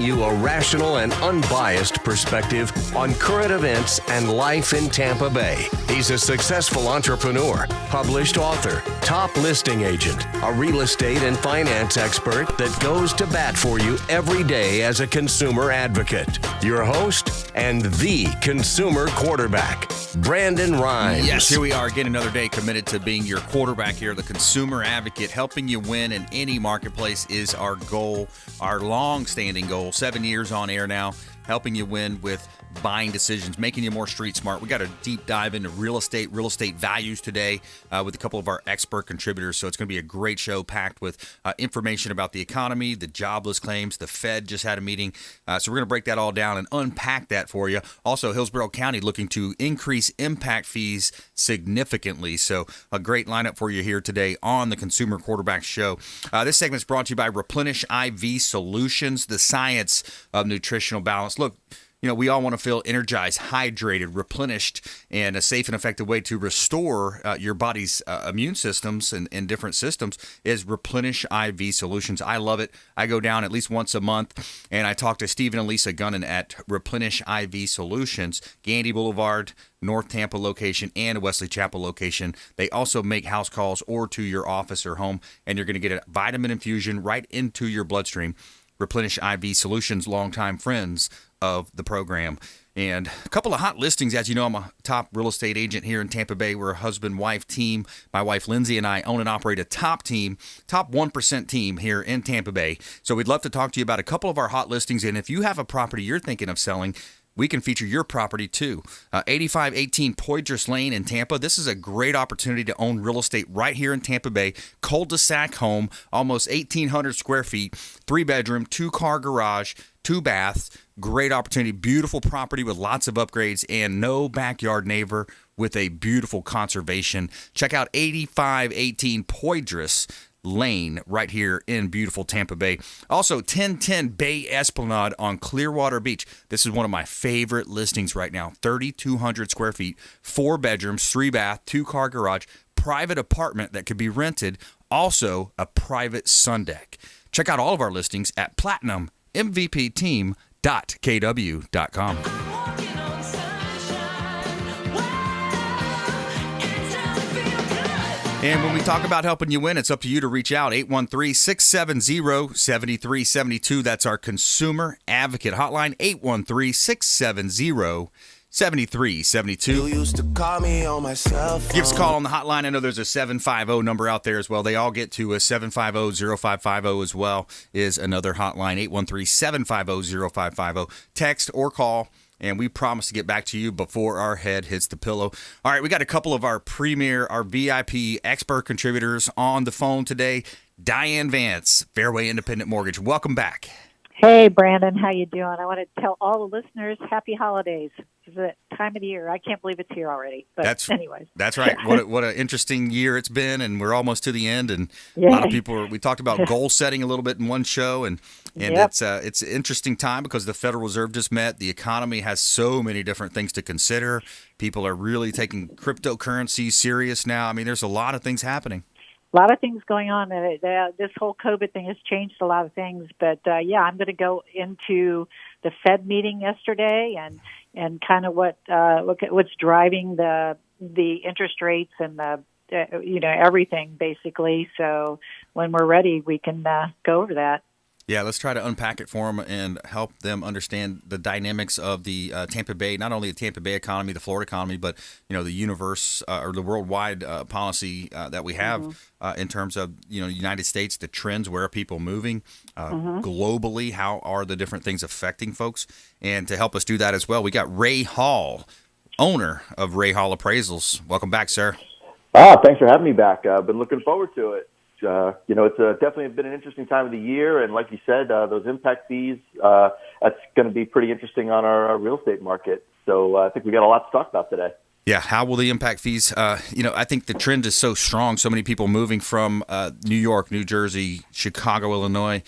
You a rational and unbiased perspective on current events and life in Tampa Bay. He's a successful entrepreneur, published author, top listing agent, a real estate and finance expert that goes to bat for you every day as a consumer advocate. Your host and the consumer quarterback, Brandon Rhymes. Yes, here we are again, another day committed to being your quarterback here, the consumer advocate. Helping you win in any marketplace is our goal, our long-standing goal. 7 years on air now, helping you win with buying decisions, making you more street smart. We got a deep dive into real estate values today with a couple of our expert contributors. So it's going to be a great show packed with information about the economy, the jobless claims. The Fed just had a meeting. So we're going to break that all down and unpack that for you. Also, Hillsborough County looking to increase impact fees significantly. So a great lineup for you here today on the Consumer Quarterback Show. This segment is brought to you by Replenish IV Solutions, the science of nutritional balance. Look, you know, we all want to feel energized, hydrated, replenished, and a safe and effective way to restore your body's immune systems and different systems is Replenish IV Solutions. I love it. I go down at least once a month, and I talk to Stephen and Lisa Gunnan at Replenish IV Solutions, Gandy Boulevard, North Tampa location, and Wesley Chapel location. They also make house calls or to your office or home, and you're going to get a vitamin infusion right into your bloodstream. Replenish IV Solutions, longtime friends of the program. And a couple of hot listings. As you know, I'm a top real estate agent here in Tampa Bay. We're a husband-wife team. My wife, Lindsay, and I own and operate a top 1% team here in Tampa Bay. So we'd love to talk to you about a couple of our hot listings. And if you have a property you're thinking of selling, we can feature your property too. 8518 POYDRAS Lane in Tampa. This is a great opportunity to own real estate right here in Tampa Bay. Cul-de-sac home, almost 1,800 square feet, 3-bedroom, 2-car garage, 2 baths. Great opportunity, beautiful property with lots of upgrades and no backyard neighbor with a beautiful conservation. Check out 8518 Poydras Lane right here in beautiful Tampa Bay. Also, 1010 Bay Esplanade on Clearwater Beach. This is one of my favorite listings right now. 3,200 square feet, 4 bedrooms, 3 bath, 2-car garage, private apartment that could be rented. Also, a private sun deck. Check out all of our listings at platinummvpteam.kw.com. And when we talk about helping you win, it's up to you to reach out. 813-670-7372. That's our consumer advocate hotline. 813-670-7372. You used to call me on my cell phone. Give us a call on the hotline. I know there's a 750 number out there as well. They all get to a 750-0550 as well is another hotline. 813-750-0550. Text or call. And we promise to get back to you before our head hits the pillow. All right, we got a couple of our premier, our VIP expert contributors on the phone today. Diane Vance, Fairway Independent Mortgage. Welcome back. Hey, Brandon. How you doing? I want to tell all the listeners happy holidays. It's the time of the year. I can't believe it's here already. But anyways. That's right. What an interesting year it's been, and we're almost to the end. And a lot of people, we talked about goal setting a little bit in one show, and it's an interesting time because the Federal Reserve just met. The economy has so many different things to consider. People are really taking cryptocurrency serious now. I mean, there's a lot of things happening. A lot of things going on. This whole COVID thing has changed a lot of things. But, I'm going to go into the Fed meeting yesterday and kind of look at what's driving the interest rates and everything, basically. So when we're ready, we can go over that. Yeah, let's try to unpack it for them and help them understand the dynamics of the Tampa Bay, not only the Tampa Bay economy, the Florida economy, but the universe or the worldwide policy that we have in terms of the United States, the trends, where are people moving globally, how are the different things affecting folks, and to help us do that as well, we got Ray Hall, owner of Ray Hall Appraisals. Welcome back, sir. Thanks for having me back. I've been looking forward to it. It's definitely been an interesting time of the year, and like you said, those impact fees, that's going to be pretty interesting on our real estate market. So I think we got a lot to talk about today. Yeah, how will the impact fees, I think the trend is so strong, so many people moving from New York, New Jersey, Chicago, Illinois,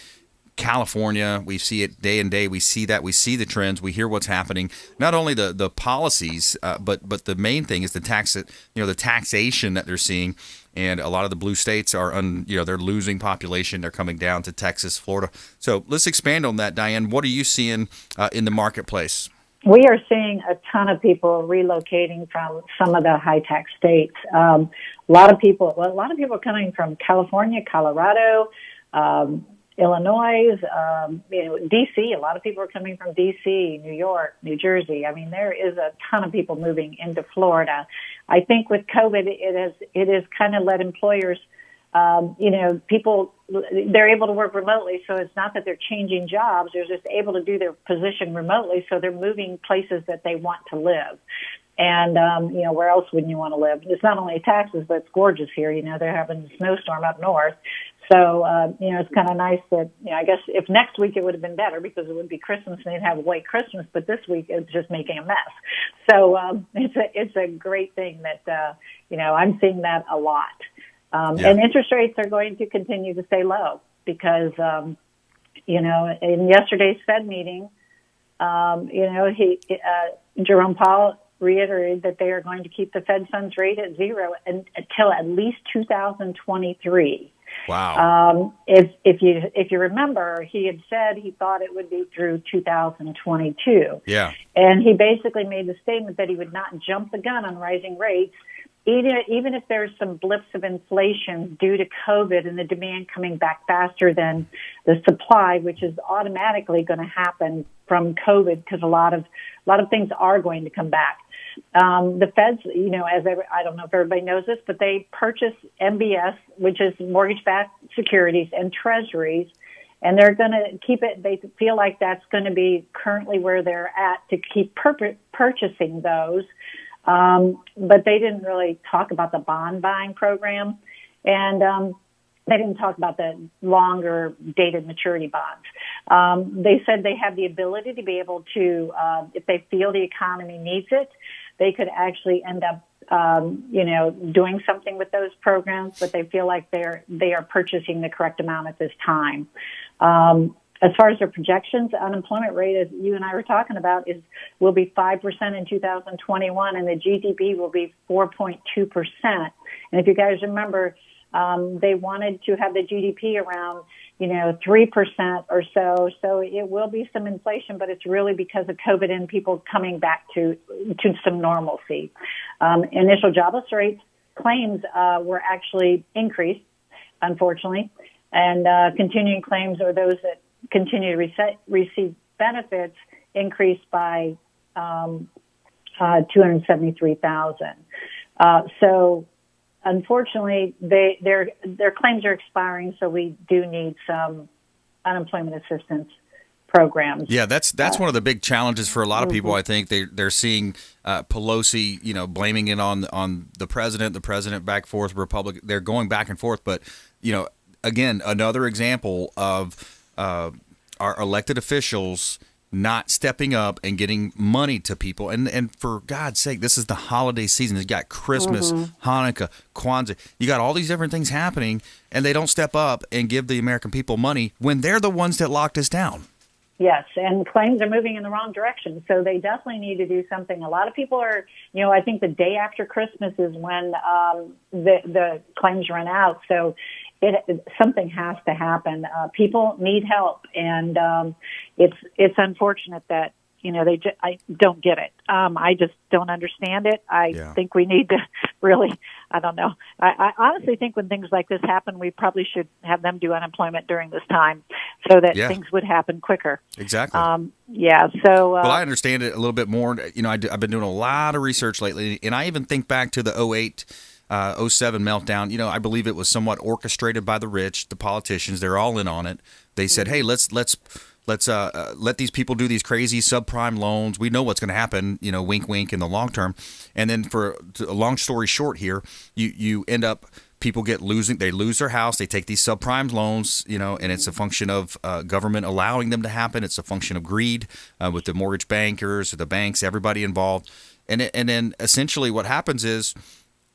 California, we see it day and day. We see that. We see the trends. We hear what's happening. Not only the policies, but the main thing is the taxation that they're seeing. And a lot of the blue states are, they're losing population. They're coming down to Texas, Florida. So let's expand on that, Diane. What are you seeing in the marketplace? We are seeing a ton of people relocating from some of the high tax states. A lot of people are coming from California, Colorado, Illinois, D.C. A lot of people are coming from D.C., New York, New Jersey. I mean, there is a ton of people moving into Florida. I think with COVID, it has kind of let employers, people, they're able to work remotely. So it's not that they're changing jobs. They're just able to do their position remotely. So they're moving places that they want to live. And, where else wouldn't you want to live? It's not only taxes, but it's gorgeous here. They're having a snowstorm up north. So, it's kind of nice that, I guess if next week it would have been better because it would be Christmas and they'd have a white Christmas, but this week it's just making a mess. So, it's a great thing that, I'm seeing that a lot. And interest rates are going to continue to stay low because, in yesterday's Fed meeting, Jerome Powell reiterated that they are going to keep the Fed funds rate at zero until at least 2023. Wow. If you remember, he had said he thought it would be through 2022. Yeah. And he basically made the statement that he would not jump the gun on rising rates, even if there's some blips of inflation due to COVID and the demand coming back faster than the supply, which is automatically going to happen from COVID because a lot of things are going to come back. The Feds, I don't know if everybody knows this, but they purchase MBS, which is mortgage-backed securities, and treasuries, and they're going to keep it. They feel like that's going to be currently where they're at to keep purchasing those. But they didn't really talk about the bond buying program, and they didn't talk about the longer dated maturity bonds. They said they have the ability to be able to, if they feel the economy needs it, they could actually end up, doing something with those programs, but they feel like they are purchasing the correct amount at this time. As far as their projections, the unemployment rate, as you and I were talking about, will be 5% in 2021, and the GDP will be 4.2%. And if you guys remember, they wanted to have the GDP around, 3% or so. So it will be some inflation, but it's really because of COVID and people coming back to some normalcy. Initial jobless rates claims were actually increased, unfortunately, and continuing claims or those that continue to receive benefits increased by 273,000. So unfortunately, their claims are expiring, so we do need some unemployment assistance programs. Yeah, that's one of the big challenges for a lot of people. I think they're seeing Pelosi, blaming it on the president back forth, Republican. They're going back and forth, but again, another example of our elected officials not stepping up and getting money to people. And for God's sake, this is the holiday season. You got Christmas, Hanukkah, Kwanzaa. You got all these different things happening, and they don't step up and give the American people money when they're the ones that locked us down. Yes, and claims are moving in the wrong direction, so they definitely need to do something. A lot of people are, I think the day after Christmas is when the claims run out, so something has to happen. People need help, and it's unfortunate that I don't get it. I just don't understand it. I think we need to really. I don't know. I honestly think when things like this happen, we probably should have them do unemployment during this time, so that things would happen quicker. Exactly. So. Well, I understand it a little bit more. I've been doing a lot of research lately, and I even think back to the 08. 07 meltdown. I believe it was somewhat orchestrated by the rich, the politicians. They're all in on it. They said, "Hey, let's let these people do these crazy subprime loans. We know what's going to happen. Wink, wink, in the long term." And then, for a long story short, here you end up people they lose their house. They take these subprime loans, and it's a function of government allowing them to happen. It's a function of greed with the mortgage bankers, the banks, everybody involved. And then essentially what happens is,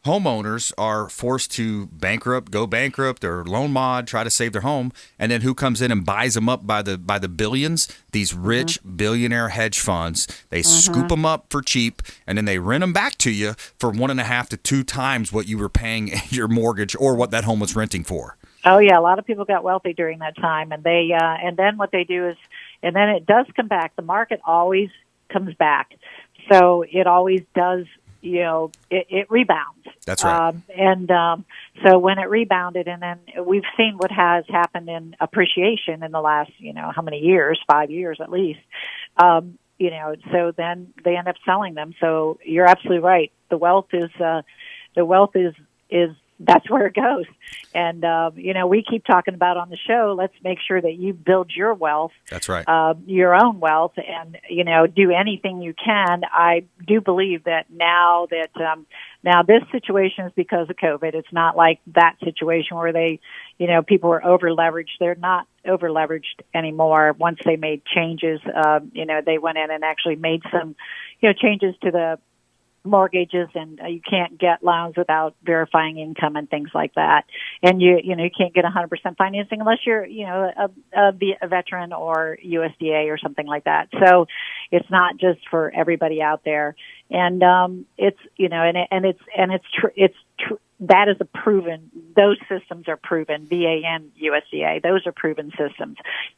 homeowners are forced to go bankrupt, or loan mod, try to save their home, and then who comes in and buys them up by the billions? These rich billionaire hedge funds. They scoop them up for cheap, and then they rent them back to you for 1.5 to 2 times what you were paying your mortgage or what that home was renting for. Oh yeah, a lot of people got wealthy during that time, and they and then what they do is, and then it does come back. The market always comes back, so it always does. It rebounds. That's right. So when it rebounded, and then we've seen what has happened in appreciation in the last, how many years, 5 years at least. So then they end up selling them. So you're absolutely right. The wealth is that's where it goes. And, we keep talking about on the show, let's make sure that you build your wealth. That's right. Your own wealth, and, do anything you can. I do believe that now this situation is because of COVID. It's not like that situation where they, people were over leveraged. They're not over leveraged anymore. Once they made changes, they went in and actually made some, changes to the mortgages, and you can't get loans without verifying income and things like that. And you can't get 100% financing unless you're a veteran or USDA or something like that. So it's not just for everybody out there. And it's that is those systems are proven, VA and USDA, those are proven systems.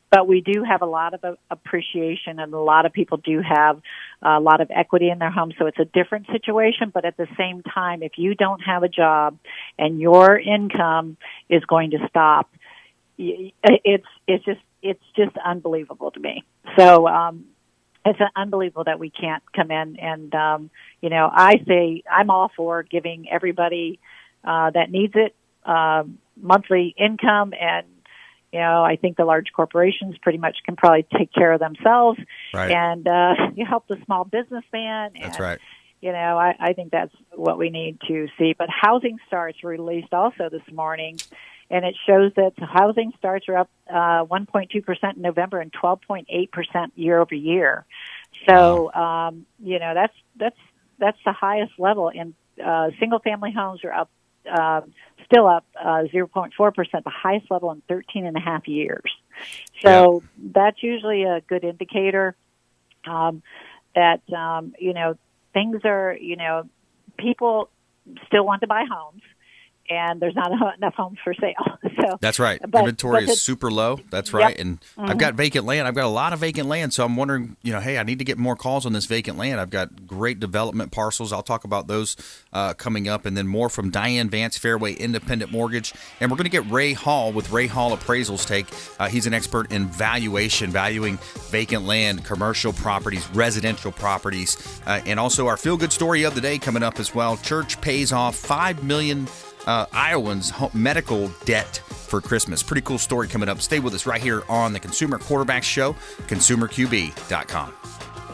But we do have a lot of appreciation, and a lot of people do have a lot of equity in their home, so it's a different situation. But at the same time, if you don't have a job and your income is going to stop, it's just unbelievable to me. So it's unbelievable that we can't come in and, I say I'm all for giving everybody that needs it monthly income, and I think the large corporations pretty much can probably take care of themselves. Right. And you help the small businessman. That's and, right. I think that's what we need to see. But housing starts were released also this morning, and it shows that housing starts are up 1.2% in November and 12.8% year over year. So that's the highest level. And single family homes are up. Still up 0.4%, the highest level in 13 and a half years. So that's usually a good indicator that, things are, people still want to buy homes, and there's not enough homes for sale. So that's right. Inventory is super low. That's right. Yep. And I've got vacant land. I've got a lot of vacant land. So I'm wondering, hey, I need to get more calls on this vacant land. I've got great development parcels. I'll talk about those coming up, and then more from Diane Vance, Fairway Independent Mortgage. And we're going to get Ray Hall with Ray Hall Appraisals take. He's an expert in valuing vacant land, commercial properties, residential properties, and also our feel-good story of the day coming up as well. Church pays off $5 million Iowans' medical debt for Christmas. Pretty cool story coming up. Stay with us right here on the Consumer Quarterback Show, consumerqb.com.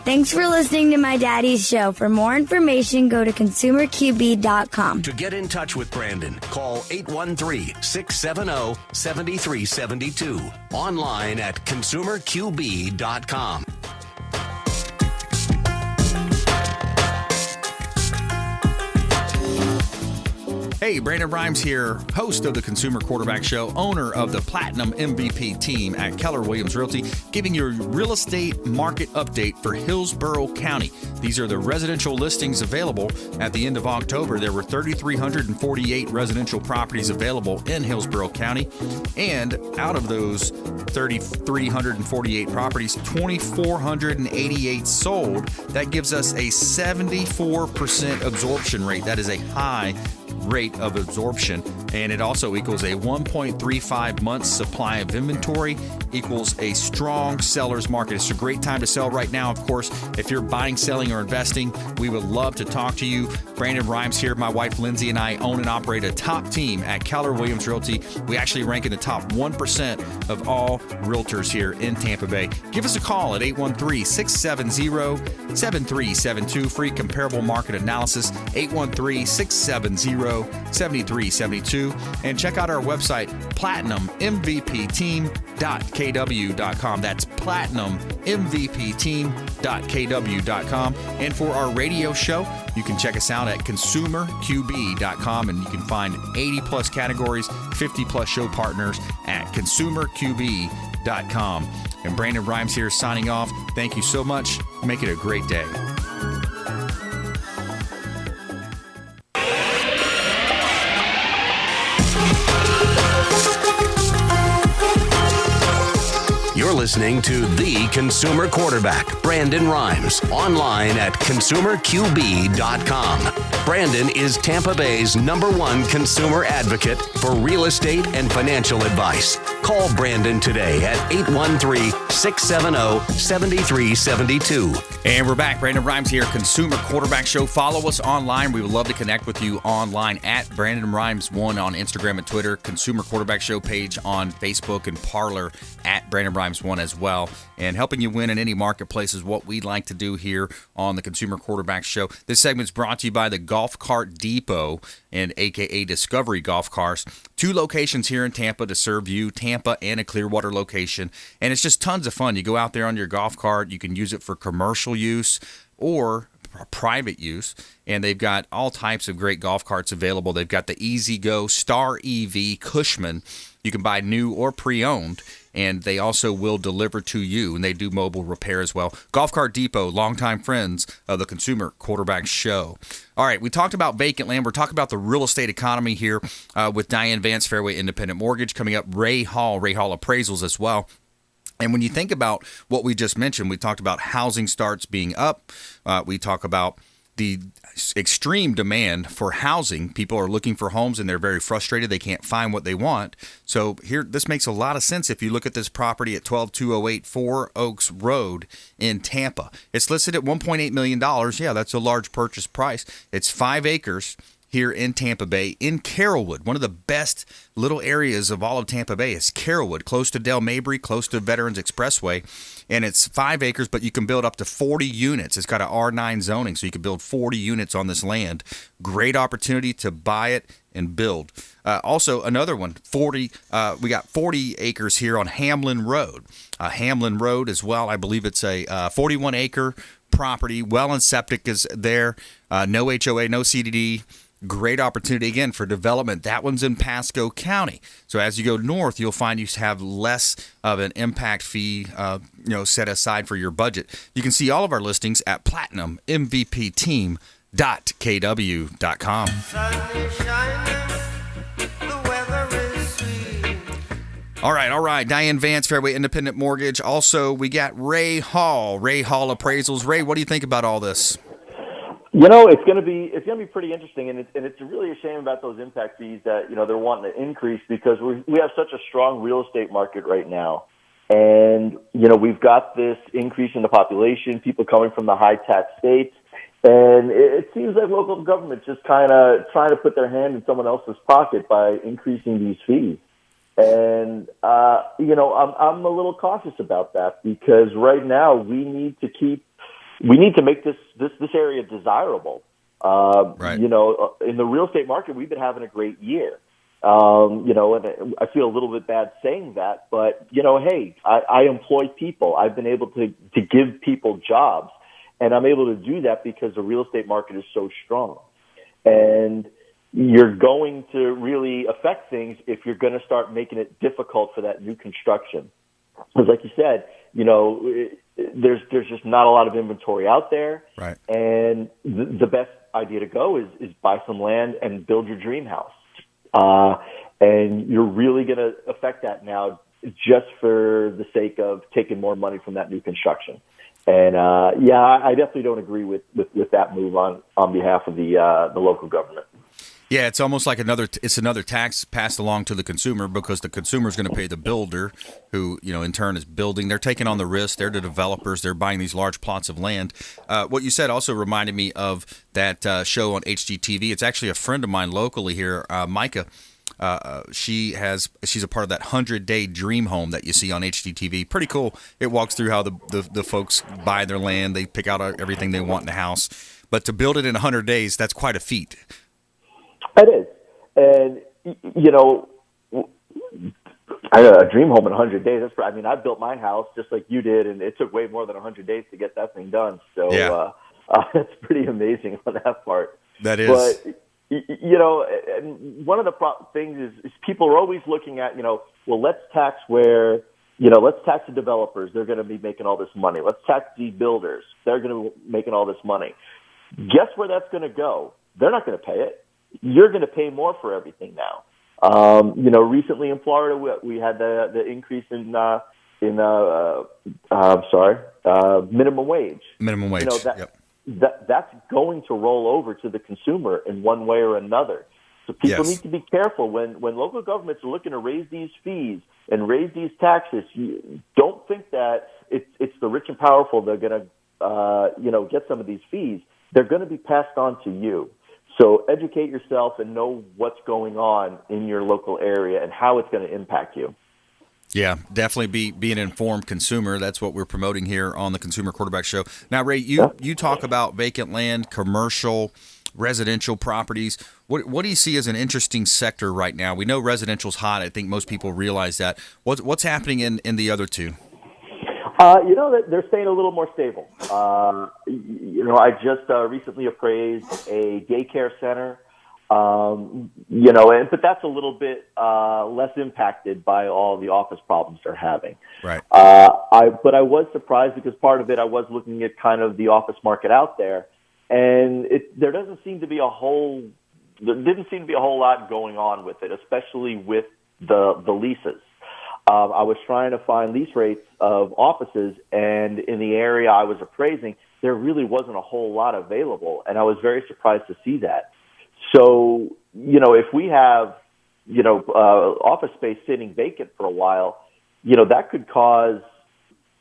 Thanks for listening to my daddy's show. For more information, go to consumerqb.com. To get in touch with Brandon, call 813-670-7372. Online at consumerqb.com. Hey, Brandon Rhymes here, host of the Consumer Quarterback Show, owner of the Platinum MVP team at Keller Williams Realty, giving you a real estate market update for Hillsborough County. These are the residential listings available at the end of October. There were 3,348 residential properties available in Hillsborough County, and out of those 3,348 properties, 2,488 sold. That gives us a 74% absorption rate. That is a high rate of absorption, and it also equals a 1.35 months supply of inventory, equals a strong seller's market. It's a great time to sell right now. Of course, if you're buying, selling, or investing, we would love to talk to you. Brandon Rhymes here. My wife Lindsay and I own and operate a top team at Keller Williams Realty. We actually rank in the top 1% of all realtors here in Tampa Bay. Give us a call at 813-670-7372. Free comparable market analysis, 813-670-7372. too. And check out our website, platinummvpteam.kw.com. That's platinummvpteam.kw.com. And for our radio show, you can check us out at consumerqb.com, and you can find 80-plus categories, 50-plus show partners at consumerqb.com. And Brandon Rhymes here signing off. Thank you so much. Make it a great day. You're listening to The Consumer Quarterback, Brandon Rhymes, online at consumerqb.com. Brandon is Tampa Bay's #1 consumer advocate for real estate and financial advice. Call Brandon today at 813-670-7372. And we're back. Brandon Rhymes here, Consumer Quarterback Show. Follow us online. We would love to connect with you online at Brandon Rhymes1 on Instagram and Twitter, Consumer Quarterback Show page on Facebook and Parler at Brandon Rhymes1 as well. And helping you win in any marketplace is what we'd like to do here on the Consumer Quarterback Show. This segment's brought to you by the Golf Cart Depot and AKA Discovery Golf Cars. 2 locations here in Tampa to serve you, Tampa and a Clearwater location. And it's just tons of fun. You go out there on your golf cart. You can use it for commercial use or private use, and they've got all types of great golf carts available. They've got the Easy Go, Star EV, Cushman. You can buy new or pre-owned, and they also will deliver to you, and they do mobile repair as well. Golf Cart Depot, longtime friends of the Consumer Quarterback Show. All right, we talked about vacant land. We're talking about the real estate economy here with Diane Vance, Fairway Independent Mortgage. Coming up, Ray Hall Appraisals as well. And when you think about what we just mentioned, we talked about housing starts being up. We talk about the extreme demand for housing. People are looking for homes and they're very frustrated. They can't find what they want. So here, this makes a lot of sense if you look at this property at 12208 Four Oaks Road in Tampa. It's listed at $1.8 million. Yeah, that's a large purchase price. It's 5 acres here in Tampa Bay, in Carrollwood. One of the best little areas of all of Tampa Bay is Carrollwood, close to Del Mabry, close to Veterans Expressway. And it's 5 acres, but you can build up to 40 units. It's got an R9 zoning, so you can build 40 units on this land. Great opportunity to buy it and build. Also, another one, we got 40 acres here on Hamlin Road. Hamlin Road as well, I believe it's a 41-acre property. Well and septic is there. No HOA, no CDD. Great opportunity, again, for development. That one's in Pasco County. So as you go north, you'll find you have less of an impact fee set aside for your budget. You can see all of our listings at platinummvpteam.kw.com. All right. Diane Vance, Fairway Independent Mortgage. Also, we got Ray Hall Appraisals. Ray, what do you think about all this? It's going to be pretty interesting, and it's really a shame about those impact fees that they're wanting to increase, because we have such a strong real estate market right now, and we've got this increase in the population, people coming from the high tax states, and it seems like local government just kind of trying to put their hand in someone else's pocket by increasing these fees. And I'm a little cautious about that, because right now we need to make this area desirable. Right. In the real estate market, we've been having a great year. And I feel a little bit bad saying that, but hey, I employ people. I've been able to give people jobs, and I'm able to do that because the real estate market is so strong. And you're going to really affect things if you're going to start making it difficult for that new construction. Because like you said, there's just not a lot of inventory out there. Right. And the best idea to go is buy some land and build your dream house. And you're really going to affect that now just for the sake of taking more money from that new construction. And I definitely don't agree with that move on behalf of the local government. Yeah, it's almost like another tax passed along to the consumer, because the consumer is going to pay the builder, who in turn is building. They're taking on the risk. They're the developers. They're buying these large plots of land. What you said also reminded me of that show on HGTV. It's actually a friend of mine locally here, Micah. She's a part of that 100-day dream home that you see on HGTV. Pretty cool. It walks through how the folks buy their land. They pick out everything they want in the house. But to build it in 100 days, that's quite a feat. It is. And, you know, I had a dream home in 100 days. I built my house just like you did, and it took way more than 100 days to get that thing done. So that's pretty amazing on that part. That is. But, you know, and one of the things is people are always looking at, you know, well, let's tax the developers. They're going to be making all this money. Let's tax the builders. They're going to be making all this money. Guess where that's going to go? They're not going to pay it. You're going to pay more for everything now. You know, recently in Florida, we had the increase in minimum wage. Minimum wage. You know, that's going to roll over to the consumer in one way or another. So people need to be careful when local governments are looking to raise these fees and raise these taxes. You don't think that it's the rich and powerful that are going to get some of these fees. They're going to be passed on to you. So educate yourself and know what's going on in your local area and how it's going to impact you. Yeah, definitely be an informed consumer. That's what we're promoting here on the Consumer Quarterback Show. Now, Ray, you talk about vacant land, commercial, residential properties. What do you see as an interesting sector right now? We know residential's hot. I think most people realize that. What's happening in the other two? You know, they're staying a little more stable. You know, I just recently appraised a daycare center. You know, but that's a little bit less impacted by all the office problems they're having. Right. But I was surprised because part of it, I was looking at kind of the office market out there, and there didn't seem to be a whole lot going on with it, especially with the leases. I was trying to find lease rates of offices, and in the area I was appraising, there really wasn't a whole lot available, and I was very surprised to see that. So, you know, if we have, you know, office space sitting vacant for a while, you know, that could cause,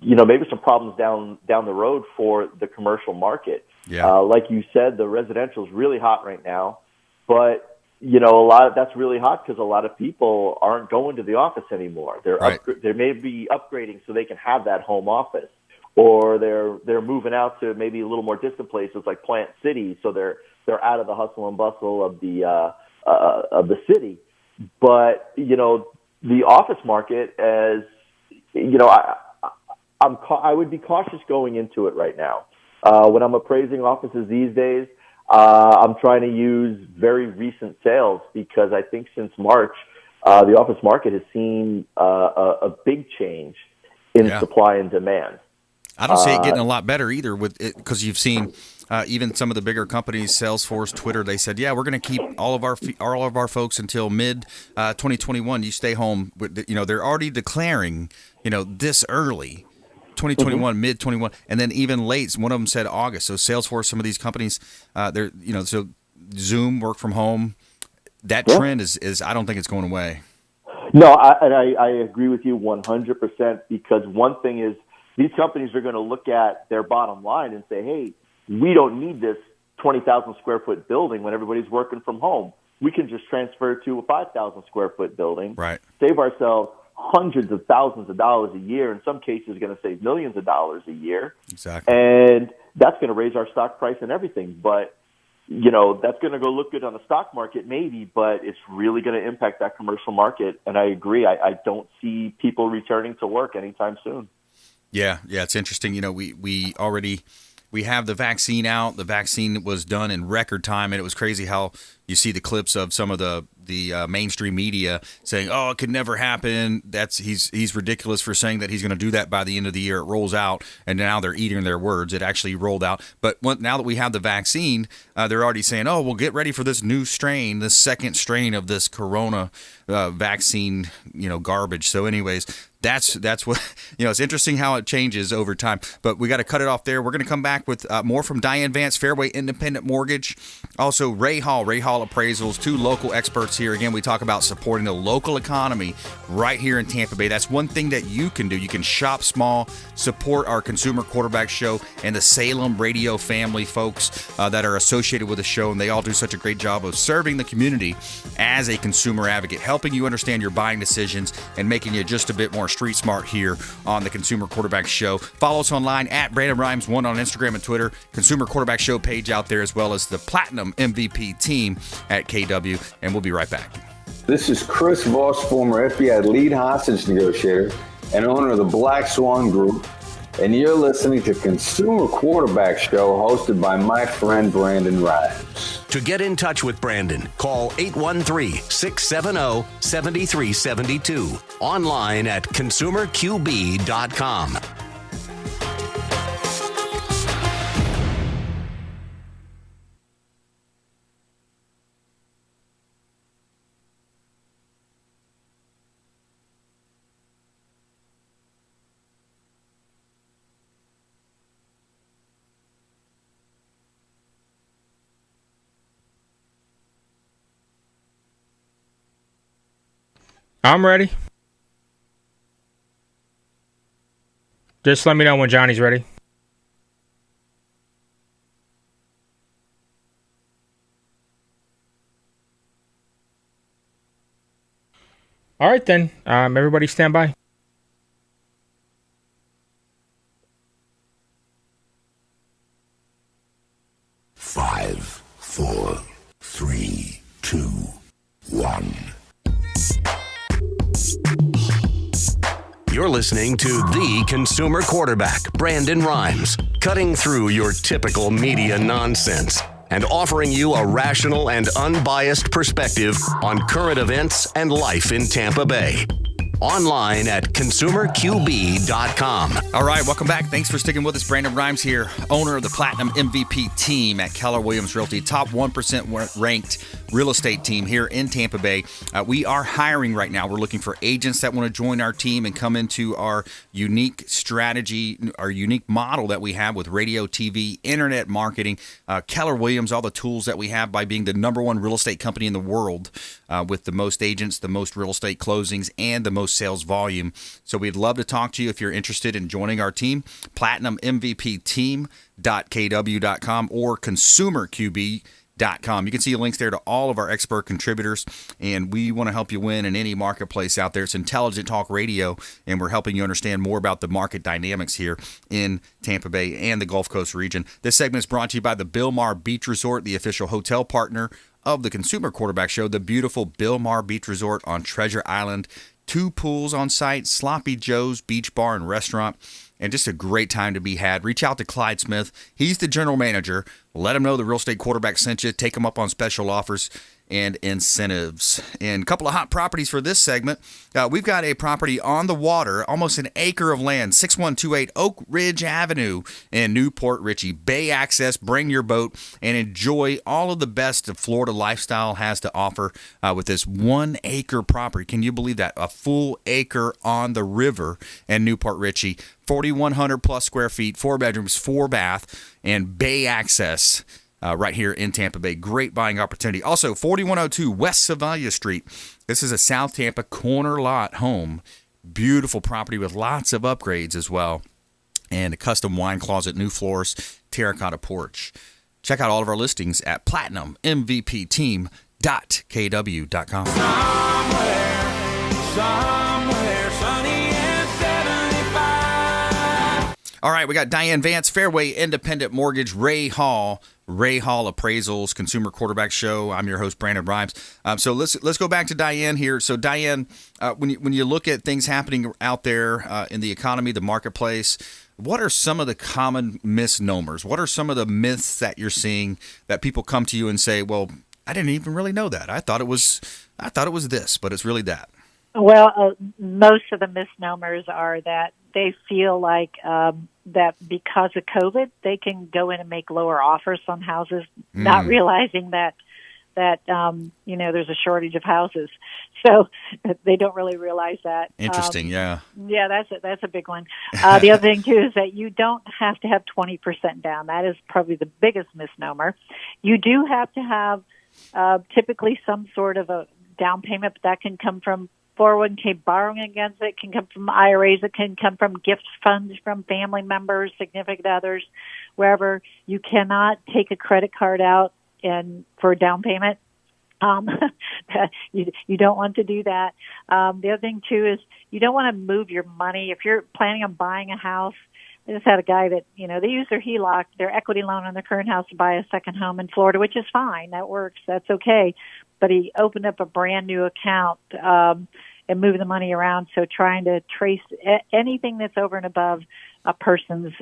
you know, maybe some problems down the road for the commercial market. Yeah. Like you said, the residential is really hot right now, but you know, that's really hot because a lot of people aren't going to the office anymore. They may be upgrading so they can have that home office, or they're moving out to maybe a little more distant places like Plant City, so they're out of the hustle and bustle of the city. But you know, the office market, as you know, I would be cautious going into it right now. When I'm appraising offices these days, I'm trying to use very recent sales because I think since March, the office market has seen a big change in supply and demand. I don't see it getting a lot better either, with it, because you've seen even some of the bigger companies, Salesforce, Twitter. They said, "Yeah, we're going to keep all of our folks until mid 2021. You stay home." You know, they're already declaring, you know, this early. 2021, mid 21, and then even late. One of them said August. So Salesforce, some of these companies, they're, you know, so Zoom, work from home. That trend is I don't think it's going away. No, I agree with you 100% because one thing is these companies are going to look at their bottom line and say, hey, we don't need this 20,000 square foot building when everybody's working from home. We can just transfer to a 5,000 square foot building, right? Save ourselves hundreds of thousands of dollars a year. In some cases, going to save millions of dollars a year. Exactly. And that's going to raise our stock price and everything. But, you know, that's going to go look good on the stock market maybe, but it's really going to impact that commercial market. And I agree. I don't see people returning to work anytime soon. Yeah, it's interesting. You know, we have the vaccine out. The vaccine was done in record time, and it was crazy how you see the clips of some of the mainstream media saying, "Oh, it could never happen. He's ridiculous for saying that he's going to do that by the end of the year." It rolls out, and now they're eating their words. It actually rolled out. But now that we have the vaccine, they're already saying, "Oh, we'll get ready for this new strain, this second strain of this corona vaccine, you know, garbage." So, anyways. That's what, you know, it's interesting how it changes over time. But we got to cut it off there. We're going to come back with more from Diane Vance, Fairway Independent Mortgage. Also, Ray Hall Appraisals, two local experts here. Again, we talk about supporting the local economy right here in Tampa Bay. That's one thing that you can do. You can shop small, support our Consumer Quarterback Show and the Salem Radio family folks that are associated with the show. And they all do such a great job of serving the community as a consumer advocate, helping you understand your buying decisions and making you just a bit more street smart here on the Consumer Quarterback Show. Follow us online at Brandon Rhymes1 on Instagram and Twitter. Consumer Quarterback Show page out there, as well as the Platinum MVP team at KW. And we'll be right back. This is Chris Voss, former FBI lead hostage negotiator and owner of the Black Swan Group, and you're listening to Consumer Quarterback Show hosted by my friend Brandon Rhymes. To get in touch with Brandon, call 813-670-7372. Online at consumerqb.com. I'm ready. Just let me know when Johnny's ready. All right, then. Everybody stand by. Five, 4, 3, 2, 1. You're listening to the Consumer Quarterback, Brandon Rhymes, cutting through your typical media nonsense and offering you a rational and unbiased perspective on current events and life in Tampa Bay. Online at consumerqb.com. All right, welcome back. Thanks for sticking with us. Brandon Rhymes here, owner of the Platinum MVP team at Keller Williams Realty, top 1% ranked real estate team here in Tampa Bay. We are hiring right now. We're looking for agents that want to join our team and come into our unique strategy, our unique model that we have with radio, TV, internet marketing. Keller Williams, all the tools that we have by being the number one real estate company in the world with the most agents, the most real estate closings, and the most sales volume. So we'd love to talk to you if you're interested in joining our team. PlatinumMVPteam.kw.com or ConsumerQB.com. You can see links there to all of our expert contributors, and we want to help you win in any marketplace out there. It's intelligent talk radio, and we're helping you understand more about the market dynamics here in Tampa Bay and the Gulf Coast region. This segment is brought to you by the Bilmar Beach Resort, the official hotel partner of the Consumer Quarterback Show. The beautiful Bilmar Beach Resort on Treasure Island. 2 pools on site, Sloppy Joe's Beach Bar and Restaurant, and just a great time to be had. Reach out to Clyde Smith. He's the general manager. Let him know the Real Estate Quarterback sent you. Take him up on special offers and incentives. And a couple of hot properties for this segment. We've got a property on the water, almost an acre of land, 6128 Oak Ridge Avenue in Newport Richey. Bay access, bring your boat, and enjoy all of the best the Florida lifestyle has to offer with this 1 acre property. Can you believe that? A full acre on the river in Newport Richey. 4,100 plus square feet, 4 bedrooms, 4 bath, and bay access. Right here in Tampa Bay. Great buying opportunity. Also, 4102 West Savalia Street. This is a South Tampa corner lot home. Beautiful property with lots of upgrades as well. And a custom wine closet, new floors, terracotta porch. Check out all of our listings at PlatinumMVPteam.kw.com. Somewhere sunny and 75. All right, we got Diane Vance, Fairway Independent Mortgage, Ray Hall Appraisals, Consumer Quarterback Show. I'm your host, Brandon Rhymes. So let's go back to Diane here. So Diane, when you look at things happening out there in the economy, the marketplace, what are some of the common misnomers? What are some of the myths that you're seeing that people come to you and say, "Well, I didn't even really know that. I thought it was this, but it's really that." Well, most of the misnomers are that they feel like that because of COVID, they can go in and make lower offers on houses, not realizing that there's a shortage of houses. So they don't really realize that. Interesting, yeah. Yeah, that's a big one. The other thing too is that you don't have to have 20% down. That is probably the biggest misnomer. You do have to have typically some sort of a down payment, but that can come from 401k borrowing against it, can come from IRAs, it can come from gift funds from family members, significant others, wherever. You cannot take a credit card out and for a down payment. You don't want to do that. The other thing too is you don't want to move your money. If you're planning on buying a house, I just had a guy that, they use their HELOC, their equity loan on their current house to buy a second home in Florida, which is fine. That works. That's okay. But he opened up a brand new account and moved the money around. So trying to trace anything that's over and above a person's,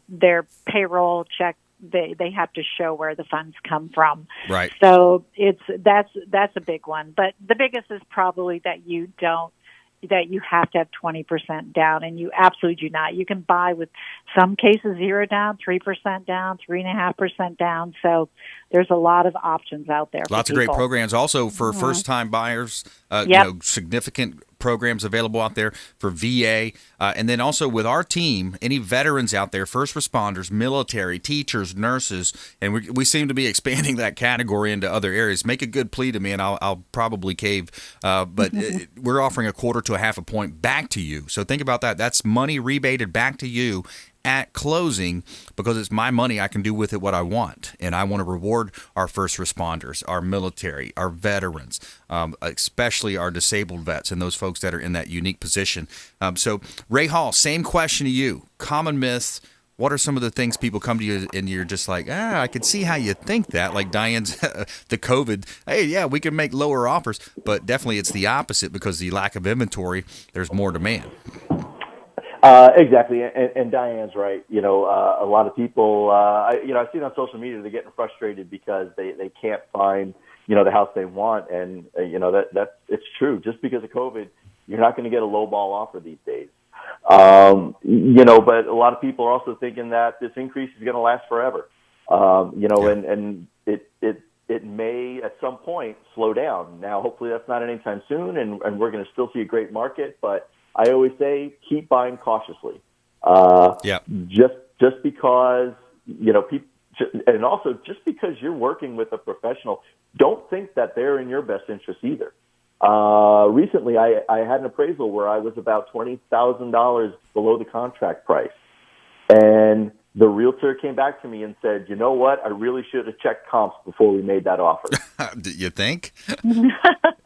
their payroll check, they have to show where the funds come from. Right. So that's a big one. But the biggest is probably that you have to have 20% down, and you absolutely do not. You can buy with some cases 0 down, 3% down, 3.5% down. So there's a lot of options out there. Lots of great programs also for first-time buyers. Significant programs available out there for VA. And then also with our team, any veterans out there, first responders, military, teachers, nurses, and we seem to be expanding that category into other areas. Make a good plea to me, and I'll probably cave. But we're offering 1/4 to 1/2 point back to you. So think about that. That's money rebated back to you at closing, because it's my money. I can do with it what I want, and I want to reward our first responders, our military, our veterans, especially our disabled vets and those folks that are in that unique position. So Ray Hall, same question to you. Common myths. What are some of the things people come to you and you're just like, I could see how you think that, like Diane's the COVID, hey, yeah, we can make lower offers, but definitely it's the opposite because the lack of inventory, there's more demand. Exactly, and Diane's right. A lot of people, I've seen on social media, they're getting frustrated because they can't find, the house they want, and that's it's true. Just because of COVID, you're not going to get a low ball offer these days. But a lot of people are also thinking that this increase is going to last forever. And it may at some point slow down. Now, hopefully that's not anytime soon, and we're going to still see a great market, but I always say keep buying cautiously. Just because, people, and also just because you're working with a professional, don't think that they're in your best interest either. Recently, I had an appraisal where I was about $20,000 below the contract price. And the realtor came back to me and said, you know what? I really should have checked comps before we made that offer. You think?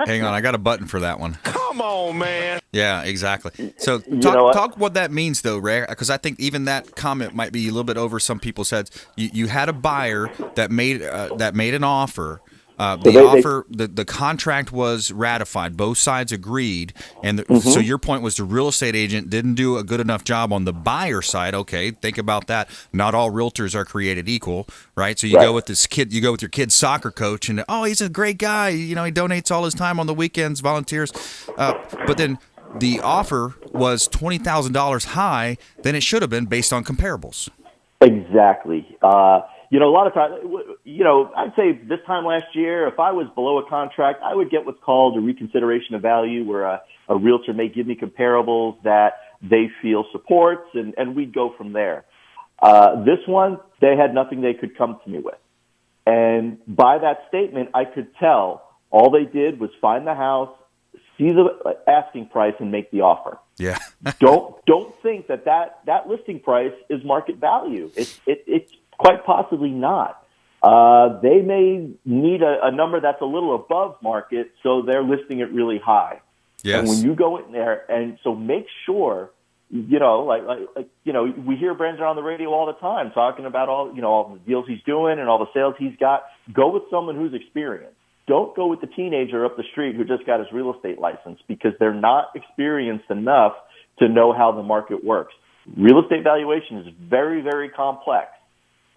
Hang on, I got a button for that one. Come on, man. Yeah, exactly. So talk what that means, though, Ray, because I think even that comment might be a little bit over some people's heads. You had a buyer that made an offer. The contract was ratified. Both sides agreed, and so your point was the real estate agent didn't do a good enough job on the buyer side. Okay, think about that. Not all realtors are created equal, right? So you go with this kid, you go with your kid's soccer coach, and he's a great guy. He donates all his time on the weekends, volunteers, but then the offer was $20,000 high than it should have been based on comparables. Exactly. A lot of times, I'd say this time last year, if I was below a contract, I would get what's called a reconsideration of value, where a realtor may give me comparables that they feel supports, and we'd go from there. This one, they had nothing they could come to me with. And by that statement, I could tell all they did was find the house, see the asking price, and make the offer. Yeah. Don't think that listing price is market value. It's quite possibly not. They may need a number that's a little above market, so they're listing it really high. Yes. And when you go in there, and so make sure, we hear Brandon on the radio all the time talking about all the deals he's doing and all the sales he's got. Go with someone who's experienced. Don't go with the teenager up the street who just got his real estate license, because they're not experienced enough to know how the market works. Real estate valuation is very, very complex.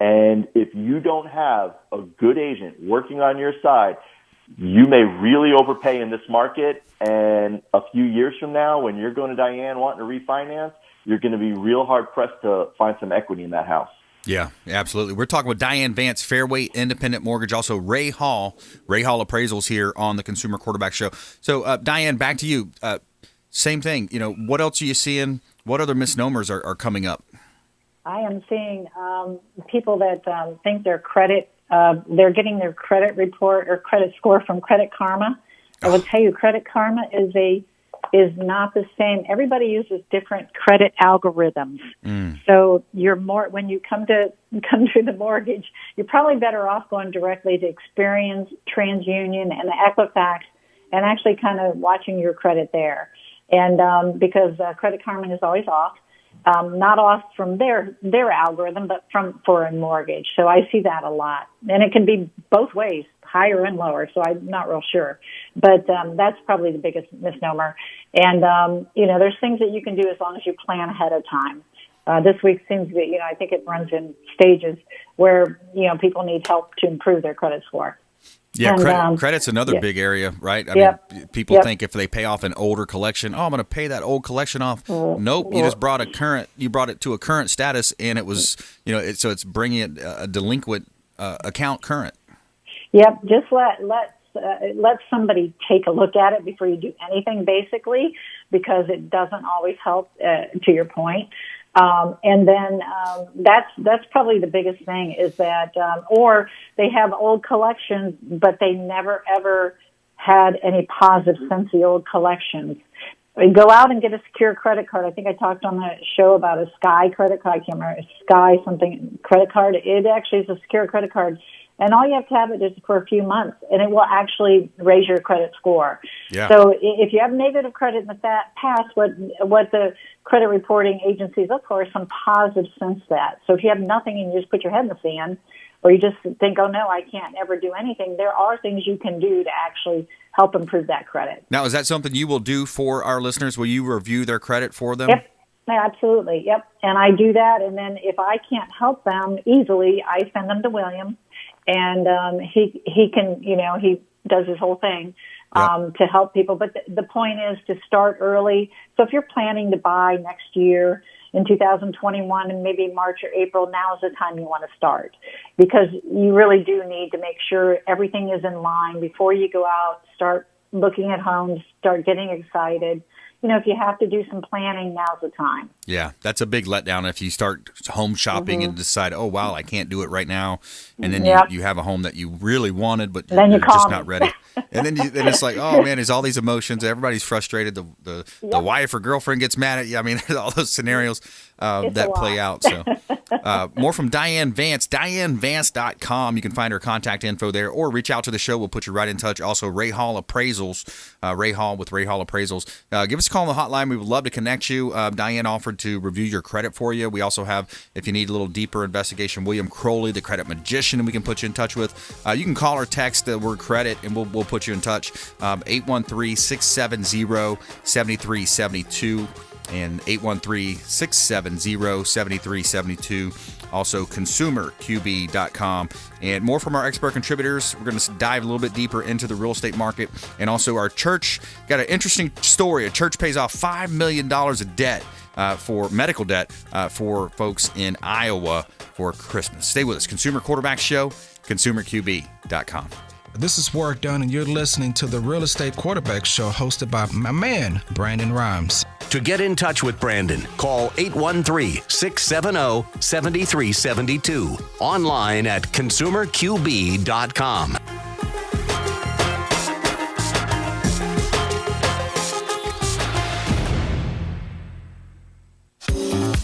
And if you don't have a good agent working on your side, you may really overpay in this market. And a few years from now, when you're going to Diane wanting to refinance, you're going to be real hard pressed to find some equity in that house. Yeah, absolutely. We're talking with Diane Vance, Fairway Independent Mortgage, also Ray Hall Appraisals here on the Consumer Quarterback Show. So, Diane, back to you. Same thing. What else are you seeing? What other misnomers are coming up? I am seeing people that think their credit, they're getting their credit report or credit score from Credit Karma. I will tell you, Credit Karma is not the same. Everybody uses different credit algorithms. So when you come to the mortgage, you're probably better off going directly to Experian, TransUnion, and the Equifax, and actually kind of watching your credit there. And because Credit Karma is always off. not off from their algorithm, but for a mortgage. So I see that a lot. And it can be both ways, higher and lower, so I'm not real sure. But that's probably the biggest misnomer. And, there's things that you can do as long as you plan ahead of time. This week seems to be, I think it runs in stages where, people need help to improve their credit score. Yeah, and, credit's another big area, right? I mean, people think if they pay off an older collection, I'm going to pay that old collection off. Nope, you just brought it to a current status, and it was, so it's bringing it a delinquent account current. Yep, just let somebody take a look at it before you do anything, basically, because it doesn't always help. To your point. And then that's probably the biggest thing is that, or they have old collections, but they never ever had any positive since the old collections. Go out and get a secure credit card. I think I talked on the show about a Sky credit card. I can't remember, a Sky something credit card. It actually is a secure credit card. And all you have to have it is for a few months, and it will actually raise your credit score. Yeah. So if you have negative credit in the past, what the credit reporting agencies look for is some positive since that. So if you have nothing and you just put your head in the sand, or you just think, oh, no, I can't ever do anything, there are things you can do to actually help improve that credit. Now, is that something you will do for our listeners? Will you review their credit for them? Yep. Absolutely. Yep. And I do that. And then if I can't help them easily, I send them to William. And he can, he does his whole thing to help people. But the point is to start early. So if you're planning to buy next year in 2021 and maybe March or April, now's the time you want to start, because you really do need to make sure everything is in line before you go out, start looking at homes, start getting excited. If you have to do some planning, now's the time. Yeah, that's a big letdown if you start home shopping and decide, oh, wow, I can't do it right now. And then you have a home that you really wanted, but you're just not ready. And then it's like, oh, man, there's all these emotions. Everybody's frustrated. The wife or girlfriend gets mad at you. I mean, all those scenarios that play out. So more from Diane Vance, DianeVance.com. You can find her contact info there, or reach out to the show. We'll put you right in touch. Also, Ray Hall Appraisals, Ray Hall with Ray Hall Appraisals. Give us a call on the hotline. We would love to connect you. Diane offered to review your credit for you. We also have, if you need a little deeper investigation, William Crowley, the credit magician, we can put you in touch with. You can call or text the word credit, and we'll put you in touch. 813-670-7372 and 813-670-7372. Also, consumerqb.com. And more from our expert contributors. We're going to dive a little bit deeper into the real estate market. And also, our church got an interesting story. A church pays off $5 million of debt for medical debt for folks in Iowa for Christmas. Stay with us. Consumer Quarterback Show, consumerqb.com. This is Warwick Dunn, and you're listening to the Real Estate Quarterback Show hosted by my man, Brandon Rhymes. To get in touch with Brandon, call 813-670-7372. Online at consumerqb.com.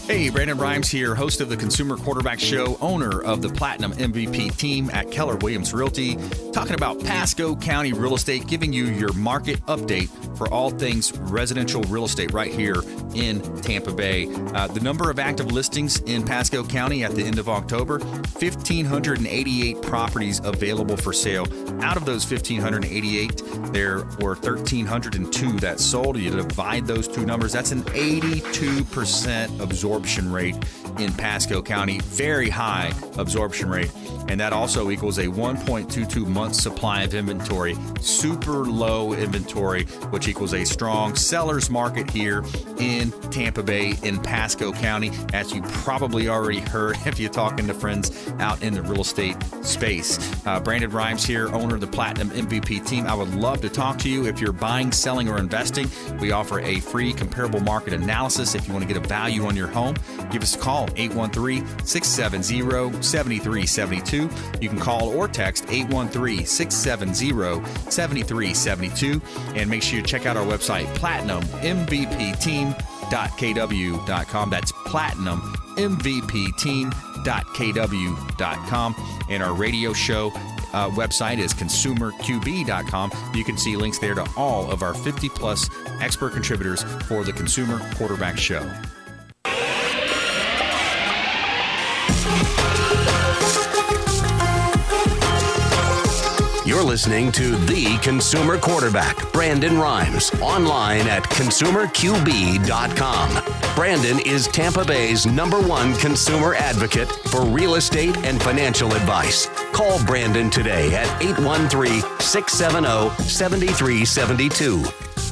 Hey, Brandon Rhymes here, host of the Consumer Quarterback Show, owner of the Platinum MVP team at Keller Williams Realty, talking about Pasco County real estate, giving you your market update for all things residential real estate right here in Tampa Bay. The number of active listings in Pasco County at the end of October, 1,588 properties available for sale. Out of those 1,588, there were 1,302 that sold. You divide those two numbers, that's an 82% absorption rate in Pasco County. Very high absorption rate. And that also equals a 1.22 month supply of inventory. Super low inventory, which equals a strong seller's market here in Tampa Bay in Pasco County, as you probably already heard if you're talking to friends out in the real estate space. Brandon Rhymes here, owner of the Platinum MVP team. I would love to talk to you if you're buying, selling, or investing. We offer a free comparable market analysis if you want to get a value on your home. Give us a call, 813-670-7372. You can call or text 813-670-7372. And make sure you check out our website, platinummvpteam.kw.com. That's platinummvpteam.kw.com. And our radio show website is consumerqb.com. You can see links there to all of our 50-plus expert contributors for the Consumer Quarterback Show. You're listening to the consumer quarterback, Brandon Rhymes, online at consumerqb.com. Brandon is Tampa Bay's #1 consumer advocate for real estate and financial advice. Call Brandon today at 813-670-7372.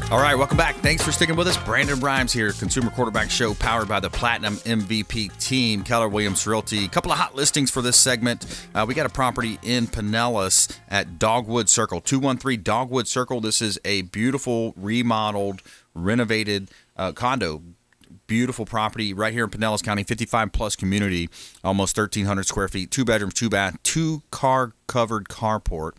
All right, welcome back. Thanks for sticking with us. Brandon Rhymes here, Consumer Quarterback Show, powered by the Platinum MVP team, Keller Williams Realty. A couple of hot listings for this segment. We got a property in Pinellas at Dogwood Circle, 213 Dogwood Circle. This is a beautiful, remodeled, renovated condo. Beautiful property right here in Pinellas County, 55-plus community, almost 1,300 square feet, 2 bedrooms, 2 bath, 2-car covered carport,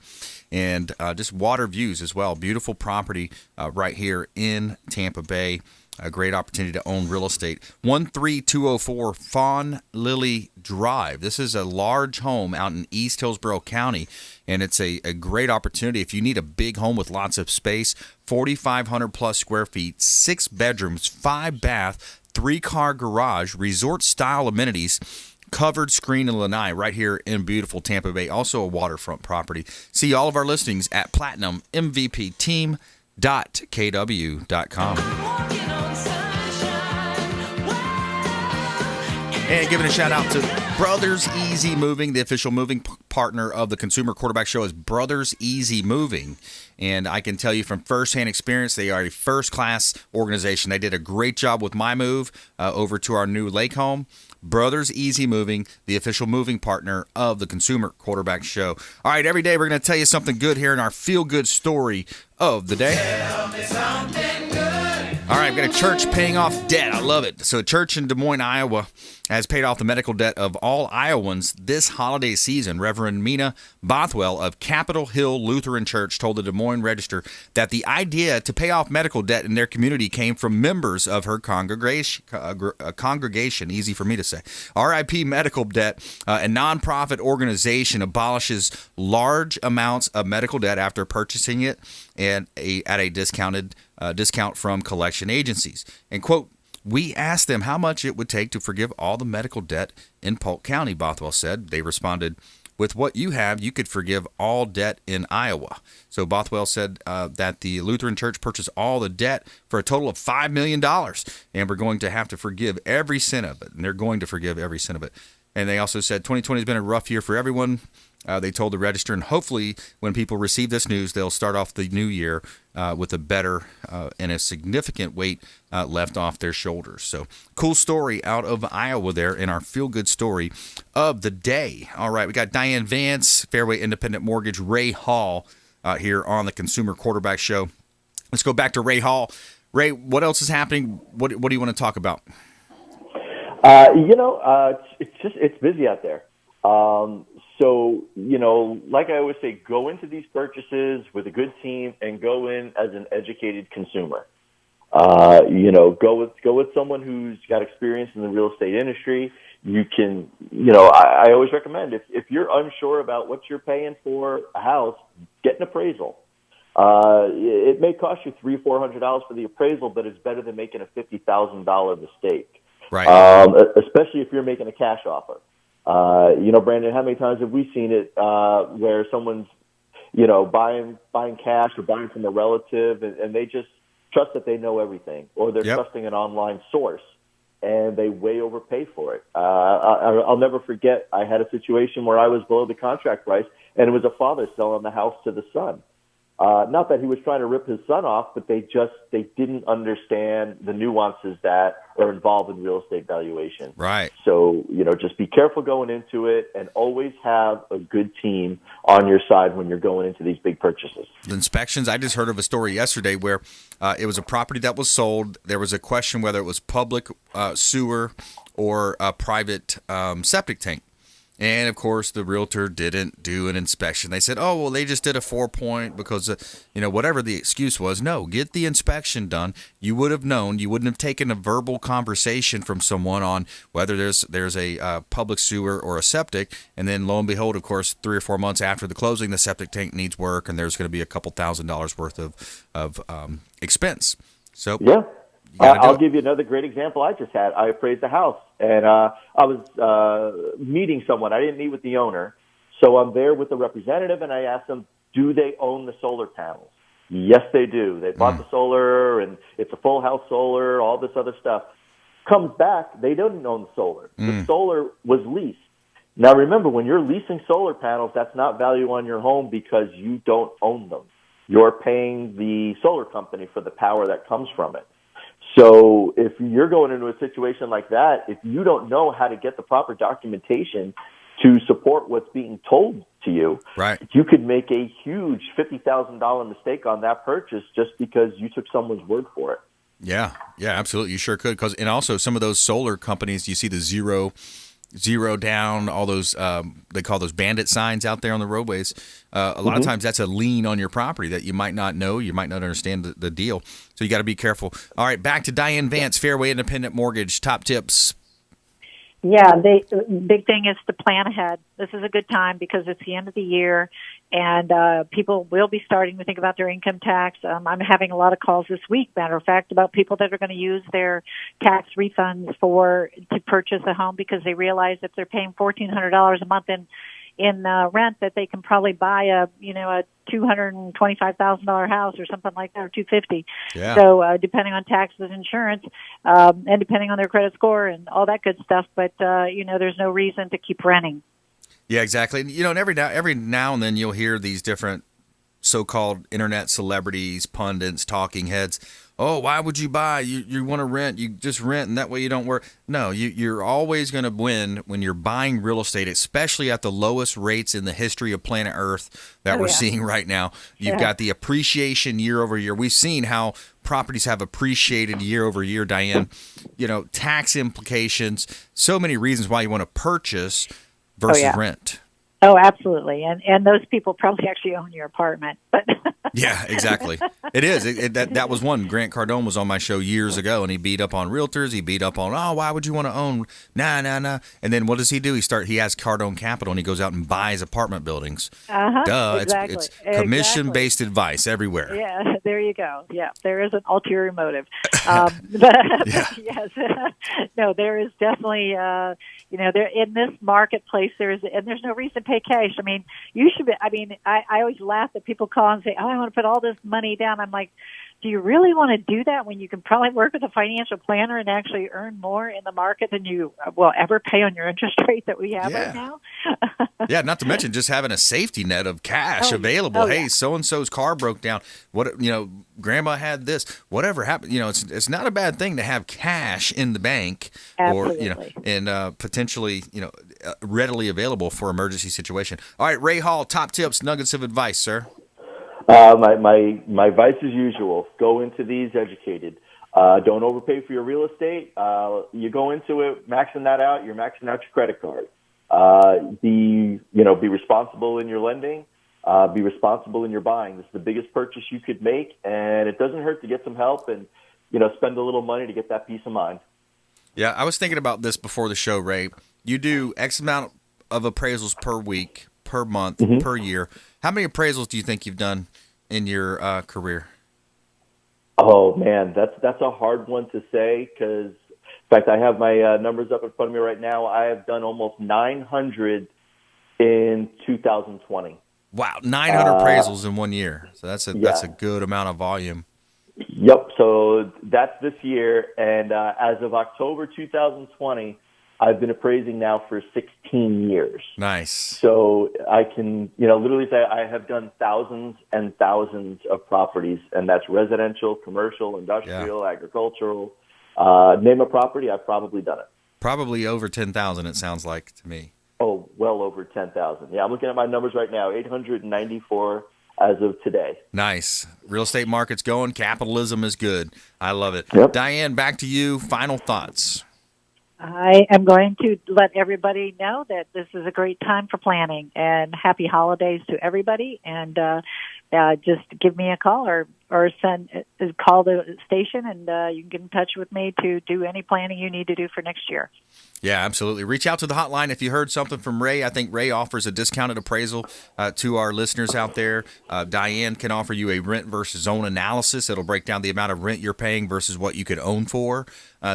and just water views as well. Beautiful property right here in Tampa Bay. A great opportunity to own real estate. 13204 Fawn Lily Drive. This is a large home out in East Hillsborough County, and it's a great opportunity. If you need a big home with lots of space, 4,500 plus square feet, 6 bedrooms, 5 bath, 3-car garage, resort-style amenities, covered screen and lanai right here in beautiful Tampa Bay. Also a waterfront property. See all of our listings at platinummvpteam.kw.com. And giving a shout out to Brothers Easy Moving. The official moving partner of the Consumer Quarterback Show is Brothers Easy Moving. And I can tell you from firsthand experience, they are a first-class organization. They did a great job with my move over to our new lake home. Brothers Easy Moving, the official moving partner of the Consumer Quarterback Show. All right, every day we're going to tell you something good here in our feel-good story of the day. Tell me something good. All right, we've got a church paying off debt. I love it. So a church in Des Moines, Iowa has paid off the medical debt of all Iowans this holiday season. Reverend Mina Bothwell of Capitol Hill Lutheran Church told the Des Moines Register that the idea to pay off medical debt in their community came from members of her congregation, easy for me to say. RIP Medical Debt, a nonprofit organization, abolishes large amounts of medical debt after purchasing it at a discount from collection agencies. And, quote, "We asked them how much it would take to forgive all the medical debt in Polk County," Bothwell said. They responded, "With what you have, you could forgive all debt in Iowa." So Bothwell said that the Lutheran Church purchased all the debt for a total of $5 million, and we're going to have to forgive every cent of it. And they're going to forgive every cent of it. And they also said 2020 has been a rough year for everyone. They told the Register, and hopefully when people receive this news, they'll start off the new year with a better and a significant weight left off their shoulders. So cool story out of Iowa there in our feel-good story of the day. All right, we got Diane Vance, Fairway Independent Mortgage, Ray Hall here on the Consumer Quarterback Show. Let's go back to Ray Hall. Ray, what else is happening? What do you want to talk about? It's busy out there. So, like I always say, go into these purchases with a good team and go in as an educated consumer. Go with someone who's got experience in the real estate industry. You can, I always recommend if you're unsure about what you're paying for a house, get an appraisal. It may cost you $300-400 for the appraisal, but it's better than making a $50,000 mistake. Right. Especially if you're making a cash offer. Brandon, how many times have we seen it where someone's, buying cash or buying from a relative and they just trust that they know everything, or they're trusting an online source and they way overpay for it. I'll never forget, I had a situation where I was below the contract price and it was a father selling the house to the son. Not that he was trying to rip his son off, but they didn't understand the nuances that are involved in real estate valuation. Right. So, just be careful going into it and always have a good team on your side when you're going into these big purchases. The inspections, I just heard of a story yesterday where it was a property that was sold. There was a question whether it was public sewer or a private septic tank. And, of course, the realtor didn't do an inspection. They said, oh, well, they just did a 4-point because, whatever the excuse was. No, get the inspection done. You would have known. You wouldn't have taken a verbal conversation from someone on whether there's a public sewer or a septic. And then, lo and behold, of course, 3 or 4 months after the closing, the septic tank needs work, and there's going to be a couple $1,000s worth of expense. So, yeah. I'll give you another great example I just had. I appraised a house, and I was meeting someone. I didn't meet with the owner. So I'm there with the representative, and I asked them, do they own the solar panels? Yes, they do. They bought the solar, and it's a full house solar, all this other stuff. Comes back, they didn't own the solar. The solar was leased. Now, remember, when you're leasing solar panels, that's not value on your home because you don't own them. You're paying the solar company for the power that comes from it. So if you're going into a situation like that, if you don't know how to get the proper documentation to support what's being told to you, right, you could make a huge $50,000 mistake on that purchase just because you took someone's word for it. Yeah, absolutely. You sure could. And also some of those solar companies, you see the zero down, all those, they call those bandit signs out there on the roadways. A lot of times that's a lien on your property that you might not know. You might not understand the deal. So you got to be careful. All right, back to Diane Vance, Fairway Independent Mortgage. Top tips. Yeah, the big thing is to plan ahead. This is a good time because it's the end of the year, and people will be starting to think about their income tax. I'm having a lot of calls this week, matter of fact, about people that are going to use their tax refunds to purchase a home because they realize if they're paying $1,400 a month in rent, that they can probably buy a $225,000 house or something like that, or $250,000. Yeah. So depending on taxes and insurance, and depending on their credit score and all that good stuff, but there's no reason to keep renting. Yeah, exactly. And every now and then you'll hear these different so-called internet celebrities, pundits, talking heads. Oh, why would you buy? You want to rent. You just rent, and that way you don't work. No, you're always going to win when you're buying real estate, especially at the lowest rates in the history of planet Earth that we're seeing right now. You've got the appreciation year over year. We've seen how properties have appreciated year over year, Diane. Tax implications, so many reasons why you want to purchase versus rent. Oh, absolutely. And those people probably actually own your apartment. But yeah, exactly. It is. That was one. Grant Cardone was on my show years ago, and he beat up on realtors. He beat up on, why would you want to own? Nah. And then what does he do? He has Cardone Capital, and he goes out and buys apartment buildings. Duh. Exactly. It's commission-based advice everywhere. Yeah, there you go. Yeah, there is an ulterior motive. But yes, no, there is definitely, there in this marketplace, there's no reason to pay cash. I mean, I always laugh that people call and say, I want to put all this money down. I'm like, do you really want to do that when you can probably work with a financial planner and actually earn more in the market than you will ever pay on your interest rate that we have right now? Yeah, not to mention just having a safety net of cash available. Hey, so-and-so's car broke down. Grandma had this. Whatever happened, it's not a bad thing to have cash in the bank. Absolutely. Or, and potentially, readily available for emergency situation. All right, Ray Hall, top tips, nuggets of advice, sir. My advice as usual, go into these educated. Don't overpay for your real estate. You go into it maxing that out, you're maxing out your credit card. Be responsible in your lending. Be responsible in your buying. This is the biggest purchase you could make, and it doesn't hurt to get some help and, spend a little money to get that peace of mind. Yeah, I was thinking about this before the show, Ray. You do X amount of appraisals per week, per month, per year. How many appraisals do you think you've done in your career? Oh, man, that's a hard one to say because, in fact, I have my numbers up in front of me right now. I have done almost 900 in 2020. Wow, 900 appraisals in 1 year. So that's a good amount of volume. Yep, so that's this year. And as of October 2020, I've been appraising now for 16 years. Nice. So I can, literally say I have done thousands and thousands of properties, and that's residential, commercial, industrial, agricultural. Name a property, I've probably done it. Probably over 10,000, it sounds like to me. Oh, well over 10,000. Yeah, I'm looking at my numbers right now, 894 as of today. Nice. Real estate market's going. Capitalism is good. I love it. Yep. Diane, back to you. Final thoughts. I am going to let everybody know that this is a great time for planning, and happy holidays to everybody. And just give me a call or call the station, and you can get in touch with me to do any planning you need to do for next year. Yeah, absolutely. Reach out to the hotline if you heard something from Ray. I think Ray offers a discounted appraisal to our listeners out there. Diane can offer you a rent versus own analysis. It'll break down the amount of rent you're paying versus what you could own for.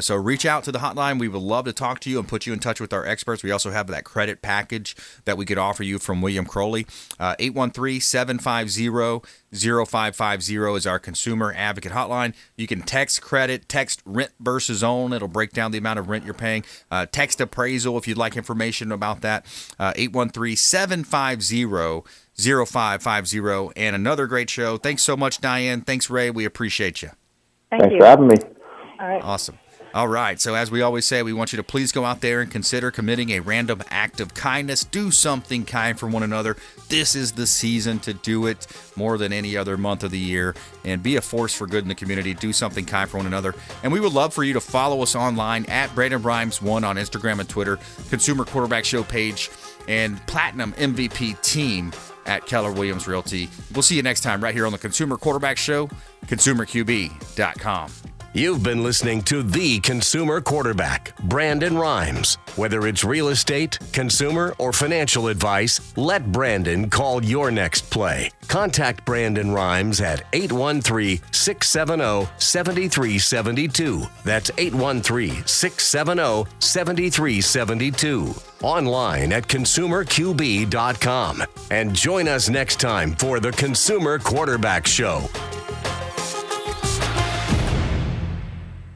So reach out to the hotline. We would love to talk to you and put you in touch with our experts. We also have that credit package that we could offer you from William Crowley. 813-750-0550 is our consumer advocate hotline. You can text credit, text rent versus own. It'll break down the amount of rent you're paying. Text appraisal if you'd like information about that. 813-750-0550. And another great show. Thanks so much, Diane. Thanks, Ray. We appreciate you. Thanks for having me. All right. Awesome. All right. So as we always say, we want you to please go out there and consider committing a random act of kindness. Do something kind for one another. This is the season to do it more than any other month of the year. And be a force for good in the community. Do something kind for one another. And we would love for you to follow us online at Brandon Rhymes 1 on Instagram and Twitter, Consumer Quarterback Show page, and Platinum MVP team at Keller Williams Realty. We'll see you next time right here on the Consumer Quarterback Show, ConsumerQB.com. You've been listening to The Consumer Quarterback, Brandon Rhymes. Whether it's real estate, consumer, or financial advice, let Brandon call your next play. Contact Brandon Rhymes at 813-670-7372. That's 813-670-7372. Online at ConsumerQB.com. And join us next time for The Consumer Quarterback Show.